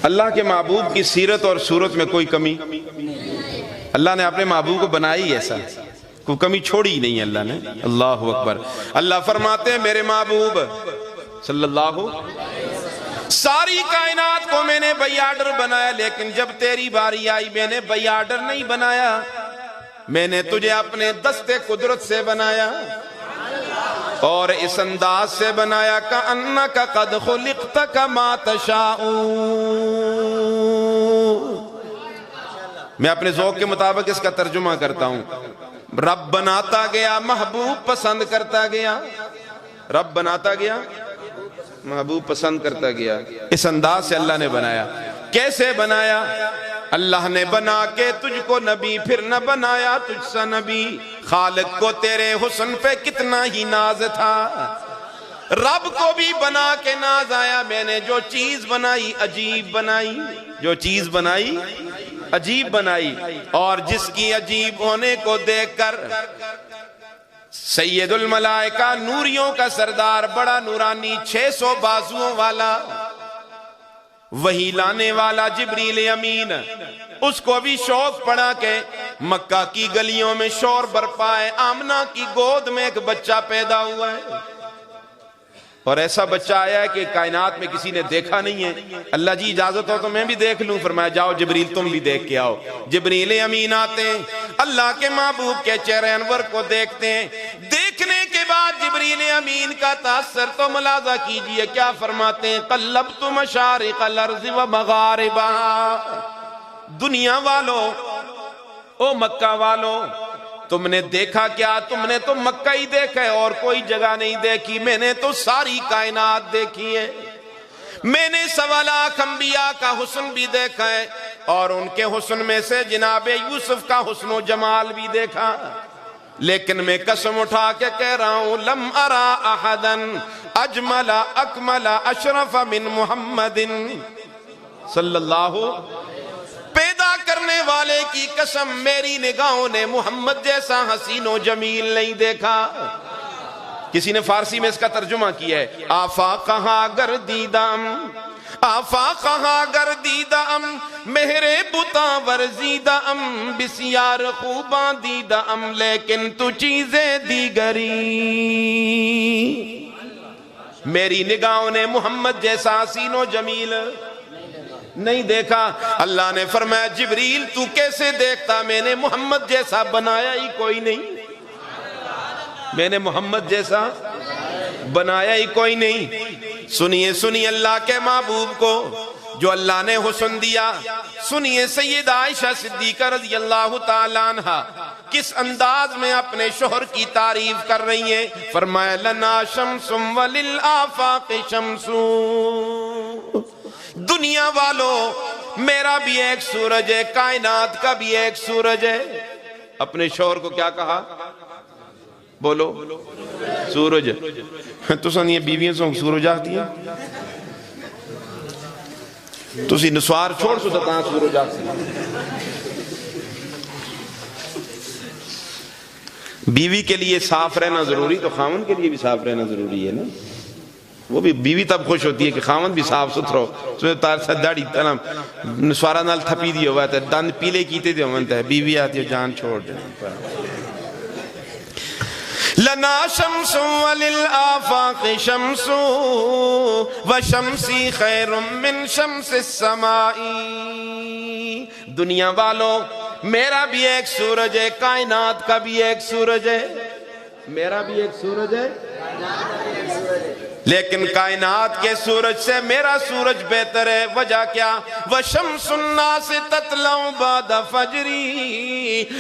اللہ کے محبوب کی سیرت اور صورت میں کوئی کمی، اللہ نے اپنے محبوب کو بنائی ایسا، کوئی کمی چھوڑی نہیں اللہ نے۔ اللہ اکبر۔ اللہ فرماتے ہیں میرے محبوب صلی اللہ، ساری کائنات کو میں نے بائی آرڈر بنایا، لیکن جب تیری باری آئی میں نے بائی آرڈر نہیں بنایا، میں نے تجھے اپنے دست قدرت سے بنایا اور اس انداز سے بنایا کأنک قد خلقت کما تشاء۔ میں اپنے ذوق کے مطابق اس کا ترجمہ کرتا ہوں۔ رب بناتا گیا، محبوب پسند کرتا گیا، رب بناتا گیا، محبوب پسند کرتا گیا۔ اس انداز سے اللہ نے بنایا۔ کیسے بنایا؟ اللہ نے بنا کے تجھ کو نبی، پھر نہ بنایا تجھ سا نبی۔ خالق کو تیرے حسن پہ کتنا ہی ناز تھا، رب کو بھی بنا کے ناز آیا۔ میں نے جو چیز بنائی عجیب بنائی، جو چیز بنائی عجیب بنائی، اور جس کی عجیب ہونے کو دیکھ کر سید الملائکہ، نوریوں کا سردار، بڑا نورانی، 600 بازوؤں والا، وہی لانے والا جبریل امین، اس کو بھی شوق پڑا کہ مکہ کی گلیوں میں شور برپا ہے، آمنہ کی گود میں ایک بچہ پیدا ہوا ہے، اور ایسا بچہ آیا ہے کہ کائنات میں کسی نے دیکھا نہیں ہے۔ اللہ جی اجازت ہو تو میں بھی دیکھ لوں؟ فرمایا جاؤ جبریل تم بھی دیکھ کے آؤ۔ جبریل امین آتے ہیں، اللہ کے محبوب کے چہرے انور کو دیکھتے ہیں۔ دیکھنے کے بعد جبریل امین کا تاثر تو ملاحظہ کیجئے، کیا فرماتے ہیں؟ قلبت مشارق الارض و مغاربہا۔ دنیا والوں، او مکہ والوں، تم نے دیکھا کیا؟ تم نے تو مکہ ہی دیکھا ہے اور کوئی جگہ نہیں دیکھی، میں نے تو ساری کائنات دیکھی ہے۔ میں نے 1.25 لاکھ انبیاء کا حسن بھی دیکھا ہے، اور ان کے حسن میں سے جناب یوسف کا حسن و جمال بھی دیکھا، لیکن میں قسم اٹھا کے کہہ رہا ہوں لم ارا احدا اجمل اکمل اشرف من محمد صلی اللہ۔ پیدا کرنے والے کی قسم، میری نگاہوں نے محمد جیسا حسین و جمیل نہیں دیکھا۔ کسی نے فارسی میں اس کا ترجمہ کیا ہے، آفاقہا گردیدم، آفاقہا گردیدم، مہرے بتاں ورزیدم، بسیار خوباں دیدم، لیکن تو چیزیں دیگری۔ میری نگاہوں نے محمد جیسا حسین و جمیل نہیں دیکھا۔ اللہ نے فرمایا جبریل تو کیسے دیکھتا؟ میں نے محمد جیسا بنایا ہی کوئی نہیں، میں نے محمد جیسا بنایا ہی کوئی نہیں۔ سنیے سنیے اللہ کے محبوب کو جو اللہ نے حسن دیا، سنیے سیدہ عائشہ صدیقہ رضی اللہ تعالیٰ عنہ کس انداز میں اپنے شوہر کی تعریف کر رہی ہیں۔ فرمایا لنا شمس وللآفاق شمس، دنیا والوں میرا بھی ایک سورج ہے، کائنات کا بھی ایک سورج ہے۔ اپنے شوہر کو کیا کہا؟ بولو سورج۔ تو سنیے بیویوں سے سورج آتی ہے، تو اسی نسوار چھوڑ سو سکتا سورج آتی ہے۔ بیوی کے لیے صاف رہنا ضروری، تو خاوند کے لیے بھی صاف رہنا ضروری ہے نا۔ وہ بھی بیوی تب خوش ہوتی ہے کہ خاوند بھی صاف ستھرا ہو۔ تار سے داڑھی تنم نسوارا نال تھپی دی ہوا ہے، دند پیلے کیتے دی ہوتا ہے، بیوی آتی ہے جان چھوڑ دیں۔ لنا شمس وللآفاق شمس وشمسی خیر من شمس السماء۔ دنیا والوں میرا بھی ایک سورج ہے، کائنات کا بھی ایک سورج ہے، میرا بھی ایک سورج ہے، لیکن کائنات کے سورج سے میرا سورج بہتر ہے۔ وجہ کیا؟ وَشَمْسُ النَّاسِ تَطْلَعُ بَعْدَ فَجْرِي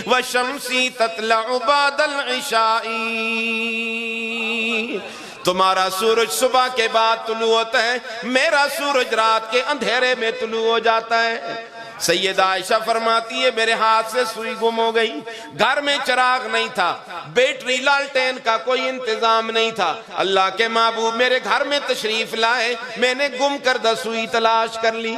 وَشَمْسِي تَطْلَعُ بَعْدَ الْعِشَاءِ۔ تمہارا سورج صبح کے بعد طلوع ہوتا ہے، میرا سورج رات کے اندھیرے میں طلوع ہو جاتا ہے۔ سیدہ عائشہ فرماتی ہے میرے ہاتھ سے سوئی گم ہو گئی، گھر میں چراغ نہیں تھا، بیٹری لالٹین کا کوئی انتظام نہیں تھا، اللہ کے محبوب میرے گھر میں تشریف لائے، میں نے گم کردہ سوئی تلاش کر لی۔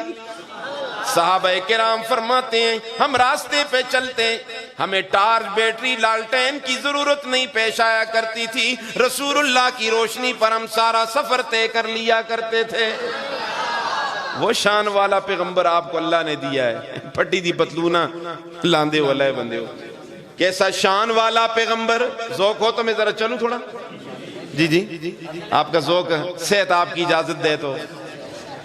صحابہ کرام فرماتے ہیں ہم راستے پہ چلتے، ہمیں ٹارچ بیٹری لالٹین کی ضرورت نہیں پیش آیا کرتی تھی، رسول اللہ کی روشنی پر ہم سارا سفر طے کر لیا کرتے تھے۔ وہ شان والا پیغمبر آپ کو اللہ نے دیا ہے. پھٹی دی پتلونا لاندے والا ہے بندے ہو. کیسا شان والا پیغمبر. ذوق ہو تو میں ذرا چلوں تھوڑا. جی آپ کا ذوق صحت آپ کی اجازت دے تو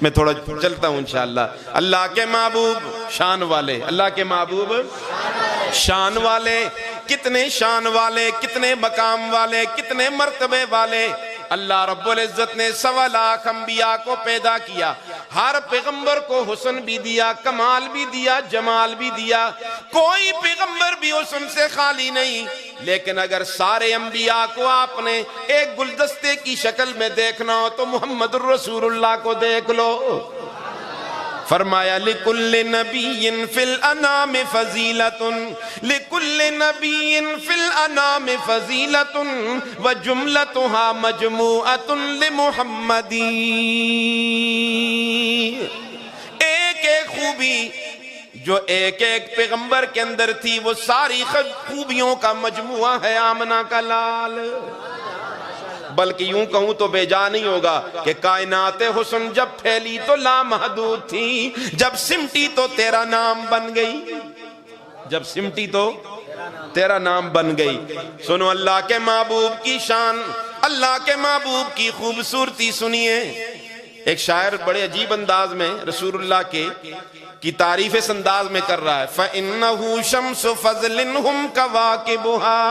میں تھوڑا چلتا ہوں انشاءاللہ. اللہ کے محبوب شان والے. اللہ کے محبوب شان والے. کتنے شان والے, کتنے مقام والے, کتنے مرتبے والے. اللہ رب العزت نے 1.25 لاکھ انبیاء کو پیدا کیا. ہر پیغمبر کو حسن بھی دیا, کمال بھی دیا, جمال بھی دیا. کوئی پیغمبر بھی حسن سے خالی نہیں. لیکن اگر سارے انبیاء کو آپ نے ایک گلدستے کی شکل میں دیکھنا ہو تو محمد الرسول اللہ کو دیکھ لو. فرمایا لِكُلِّ نَبِيٍّ فِي الْأَنَامِ فَضِيلَةٌ لِكُلِّ نَبِيٍّ فِي الْأَنَامِ فَضِيلَةٌ وَجُمْلَتُهَا مَجْمُوعَةٌ لِمُحَمَّدٍ. ایک ایک خوبی جو ایک ایک پیغمبر کے اندر تھی وہ ساری خوبیوں کا مجموعہ ہے آمنہ کا لال. بلکہ یوں کہوں تو بے جا نہیں ہوگا کہ کائنات حسن جب پھیلی تو لامحدود تھی, جب سمٹی تو تیرا نام بن گئی. جب سمٹی تو تیرا نام بن گئی. سنو اللہ کے محبوب کی شان, اللہ کے محبوب کی خوبصورتی سنیے. ایک شاعر بڑے عجیب انداز میں رسول اللہ کی تعریف اس انداز میں کر رہا ہے. فَإِنَّهُ شَمْسُ فَضْلٍ هُمْ كَوَاكِبُهَا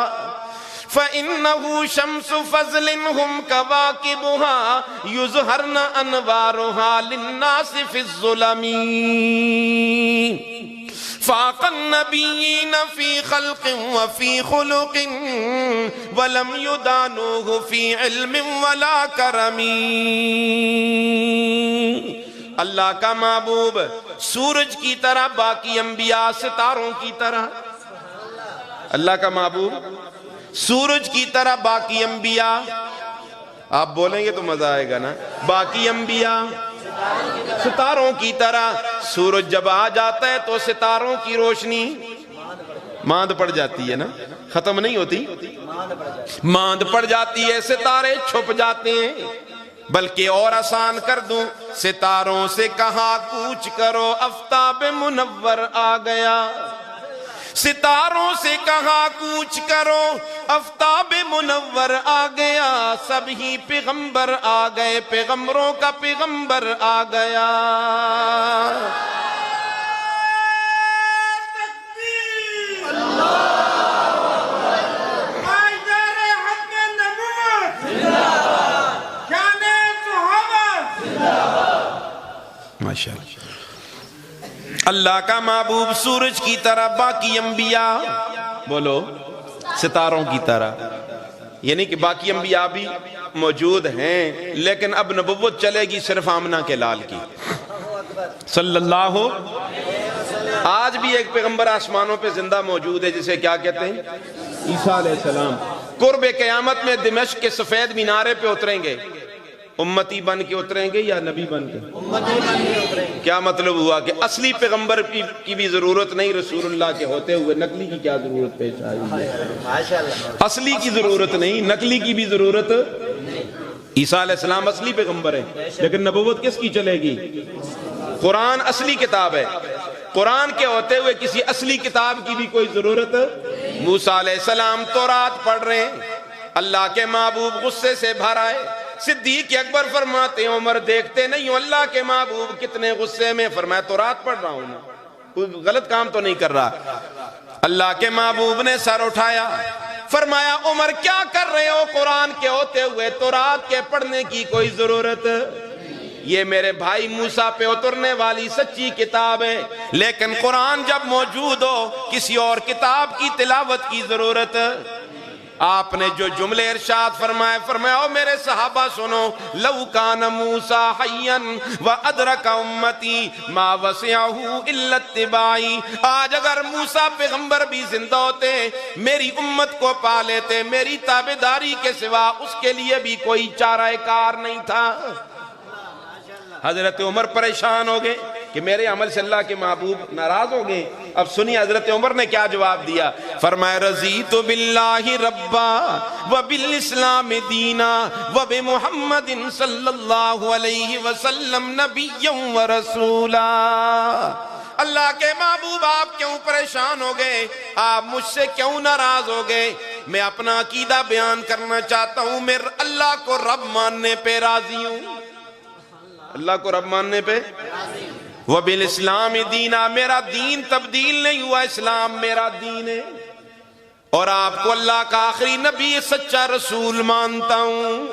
فَإِنَّهُ شَمْسُ فَضْلٍ هُمْ كَوَاكِبُهَا يُظْهَرْنَ أَنْوَارُهَا لِلنَّاسِ فِي الظُّلَمِ فَاقَ النَّبِيِّينَ فِي خَلْقٍ وَفِي خُلُقٍ وَلَمْ يُدَانُوهُ فِي عِلْمٍ وَلَا كَرَمٍ. اللہ کا محبوب سورج کی طرح, باقی انبیاء ستاروں کی طرح. اللہ کا محبوب سورج کی طرح, باقی انبیاء. آپ بولیں گے تو مزہ آئے گا نا. باقی انبیاء ستاروں کی طرح. سورج جب آ جاتا ہے تو ستاروں کی روشنی ماند پڑ جاتی ہے نا, ختم نہیں ہوتی, ماند پڑ جاتی ہے, ستارے چھپ جاتے ہیں. بلکہ اور آسان کر دوں, ستاروں سے کہاں کوچ کرو آفتاب منور آ گیا. ستاروں سے کہاں کوچ کرو آفتاب منور آ گیا. سب ہی پیغمبر آ گئے, پیغمبروں کا پیغمبر آ گیا. ماشاءاللہ. اللہ کا محبوب سورج کی طرح, باقی انبیاء بولو ستاروں کی طرح. یعنی کہ باقی انبیاء بھی موجود ہیں, لیکن اب نبوت چلے گی صرف آمنہ کے لال کی صلی اللہ. آج بھی ایک پیغمبر آسمانوں پہ زندہ موجود ہے جسے کیا کہتے ہیں, عیسیٰ علیہ السلام. قرب قیامت میں دمشق کے سفید مینارے پہ اتریں گے. امتی بن کے اتریں گے یا نبی بن کے؟ امتی بن کے اتریں گے. کیا مطلب ہوا کہ اصلی پیغمبر کی بھی ضرورت نہیں, رسول اللہ کے ہوتے ہوئے نقلی کی کیا ضرورت پیش آئی ہے؟ اصلی کی ضرورت نہیں, نقلی کی بھی ضرورت. عیسیٰ علیہ السلام اصلی پیغمبر ہیں, لیکن نبوت کس کی چلے گی؟ قرآن اصلی کتاب ہے. قرآن کے ہوتے ہوئے کسی اصلی کتاب کی بھی کوئی ضرورت. موسیٰ علیہ السلام تورات پڑھ رہے ہیں, اللہ کے محبوب غصے سے بھر آئے. صدیق اکبر فرماتے ہیں عمر دیکھتے نہیں ہو اللہ کے محبوب کتنے غصے میں. فرمایا تورات پڑھ رہا ہوں, کوئی غلط کام تو نہیں کر رہا. اللہ کے محبوب نے سر اٹھایا, فرمایا عمر کیا کر رہے ہو, قرآن کے ہوتے ہوئے تورات کے پڑھنے کی کوئی ضرورت. یہ میرے بھائی موسیٰ پہ اترنے والی سچی کتاب ہے, لیکن قرآن جب موجود ہو کسی اور کتاب کی تلاوت کی ضرورت. آپ نے جو جملے ارشاد فرمائے, فرمایا او میرے صحابہ سنو, لو کان موسیٰ حیاً وادرک امتی ما وسعہ الا اتباعی. آج اگر موسیٰ پیغمبر بھی زندہ ہوتے میری امت کو پا لیتے, میری تابعداری کے سوا اس کے لیے بھی کوئی چارہ کار نہیں تھا. حضرت عمر پریشان ہو گئے, کہ میرے عمل سے اللہ کے محبوب ناراض ہو گئے؟ اب سنی حضرت عمر نے کیا جواب دیا، فرمایا رضیت باللہ ربا وبالاسلام دینا وبمحمد صلی اللہ علیہ وسلم نبیا ورسولا۔ اللہ کے محبوب آپ کیوں پریشان ہو گئے؟ آپ مجھ سے کیوں ناراض ہو گئے؟ میں اپنا عقیدہ بیان کرنا چاہتا ہوں، میں اللہ کو رب ماننے پہ راضی ہوں، اللہ کو رب ماننے پہ۔ وبالاسلام دینا، میرا دین تبدیل نہیں ہوا، اسلام میرا دین ہے، اور آپ کو اللہ کا آخری نبی سچا رسول مانتا ہوں۔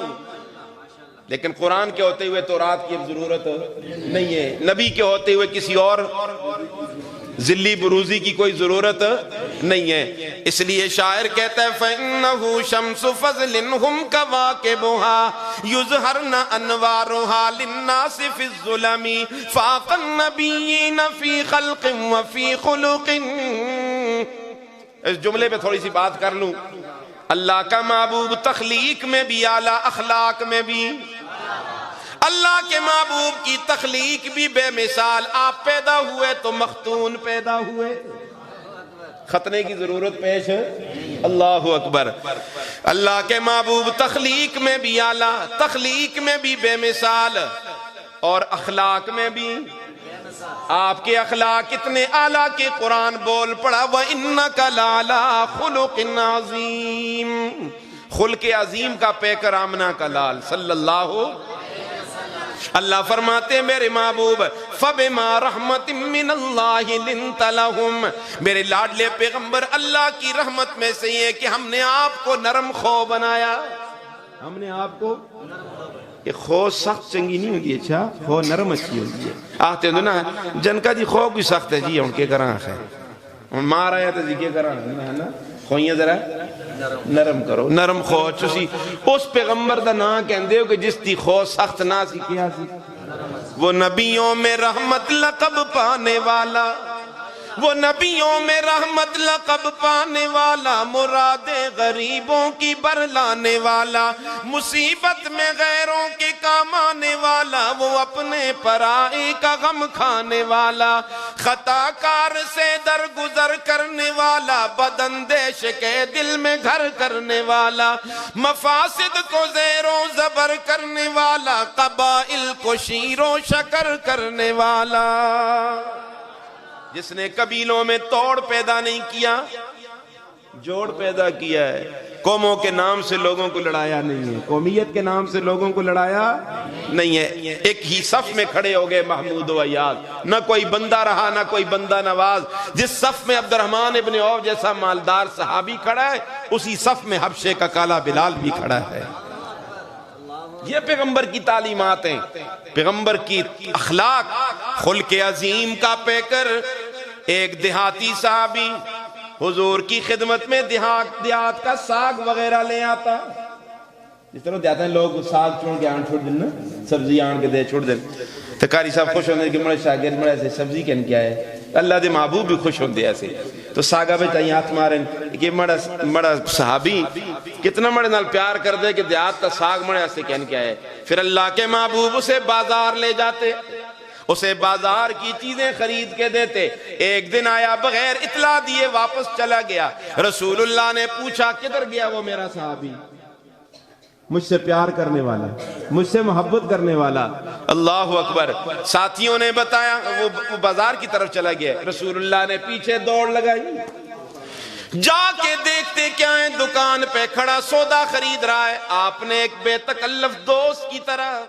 لیکن قرآن کے ہوتے ہوئے تورات کی اب ضرورت نہیں ہے، نبی کے ہوتے ہوئے کسی اور ذلی بروزی کی کوئی ضرورت نہیں ہے۔ اس لیے شاعر کہتا ہے فَإِنَّهُ شَمْسُ فَضْلٍ هُمْ كَوَاكِبُهَا يُظْهَرْنَ أَنْوَارُهَا لِلنَّاسِ فِي الظُّلَمِ فَاقَ النَّبِيِّينَ فِي خَلْقٍ وَفِي خُلُقٍ۔ اس جملے پہ تھوڑی سی بات کر لوں۔ اللہ کا محبوب تخلیق میں بھی اعلیٰ، اخلاق میں بھی۔ اللہ کے محبوب کی تخلیق بھی بے مثال، آپ پیدا ہوئے تو مختون پیدا ہوئے، ختنے کی ضرورت پیش ہے، اللہ اکبر۔ اللہ کے محبوب تخلیق میں بھی اعلیٰ، تخلیق میں بھی بے مثال، اور اخلاق میں بھی۔ آپ کے اخلاق اتنے اعلیٰ کہ قرآن بول پڑا وَإِنَّكَ لَعَلَىٰ خُلُقٍ عَظِيمٍ، خلق عظیم کا پیکر آمنہ کا لال صلی اللہ۔ اللہ فرماتے میرے محبوب فَبِمَا رَحْمَةٍ مِّنَ اللَّهِ لِنْتَ لَهُمْ، میرے لاڈلے پیغمبر اللہ کی رحمت میں سے یہ کہ ہم نے آپ کو نرم خو بنایا، ہم نے آپ کو کہ خو سخت چنگی نہیں ہوگی، اچھا خو نرم اچھی ہوگی ہے۔ آتے دو نا جن کا جی خو کوئی سخت ہے جی ان کے کران ہے، مار آیا تو جی کے کران ہے نا، خوئیاں ذرا نرم کرو، نرم خو چسی اس پیغمبر دا نا کہندے ہو کہ جس دی خو سخت نہ سی کیا سی، وہ نبیوں میں رحمت لقب پانے والا، وہ نبیوں میں رحمت لقب پانے والا، مراد غریبوں کی برلانے والا، مصیبت میں غیروں کے کام آنے والا، وہ اپنے پرائے کا غم کھانے والا، خطا کار سے درگزر کرنے والا، بداندیش کے دل میں گھر کرنے والا، مفاسد کو زیر و زبر کرنے والا، قبائل کو شیر و شکر کرنے والا، جس نے قبیلوں میں توڑ پیدا نہیں کیا، جوڑ پیدا کیا ہے، قوموں کے نام سے لوگوں کو لڑایا نہیں ہے، قومیت کے نام سے لوگوں کو لڑایا نہیں ہے، ایک ہی صف میں کھڑے ہو گئے محمود و عیاض، نہ کوئی بندہ رہا نہ کوئی بندہ نواز۔ جس صف میں عبد الرحمن ابن عوف جیسا مالدار صحابی کھڑا ہے، اسی صف میں حبشے کا کالا بلال بھی کھڑا ہے۔ یہ پیغمبر کی تعلیمات ہیں، پیغمبر کی اخلاق، خلق عظیم کا پیکر۔ ایک دیہاتی صحابی حضور کی خدمت میں دیہات کا ساگ وغیرہ لے آتا، جس طرح دیاتے ہیں لوگ ساگ چھوڑ کے آن چھوڑ دیں نا، سبزی آن کے دے چھوڑ دیں، تو قاری صاحب خوش ہونے کہ مڑے شاگرد مڑے سے سبزی کہن کیا ہے، اللہ دے محبوب بھی خوش ہوندے ایسے، تو ساگا بے چاہیے ہاتھ مارن کہ مڑا صحابی کتنا مڑے نال پیار کر دے کہ دیہات تا ساگ مڑے ایسے کہن کیا ہے۔ پھر اللہ کے محبوب اسے بازار لے جاتے، اسے بازار کی چیزیں خرید کے دیتے۔ ایک دن آیا بغیر اطلاع دیے واپس چلا گیا، رسول اللہ نے پوچھا کدھر گیا وہ میرا صحابی، مجھ سے پیار کرنے والا، مجھ سے محبت کرنے والا، اللہ اکبر۔ ساتھیوں نے بتایا وہ بازار کی طرف چلا گیا، رسول اللہ نے پیچھے دوڑ لگائی، جا کے دیکھتے کیا ہے، دکان پہ کھڑا سودا خرید رہا ہے۔ آپ نے ایک بے تکلف دوست کی طرح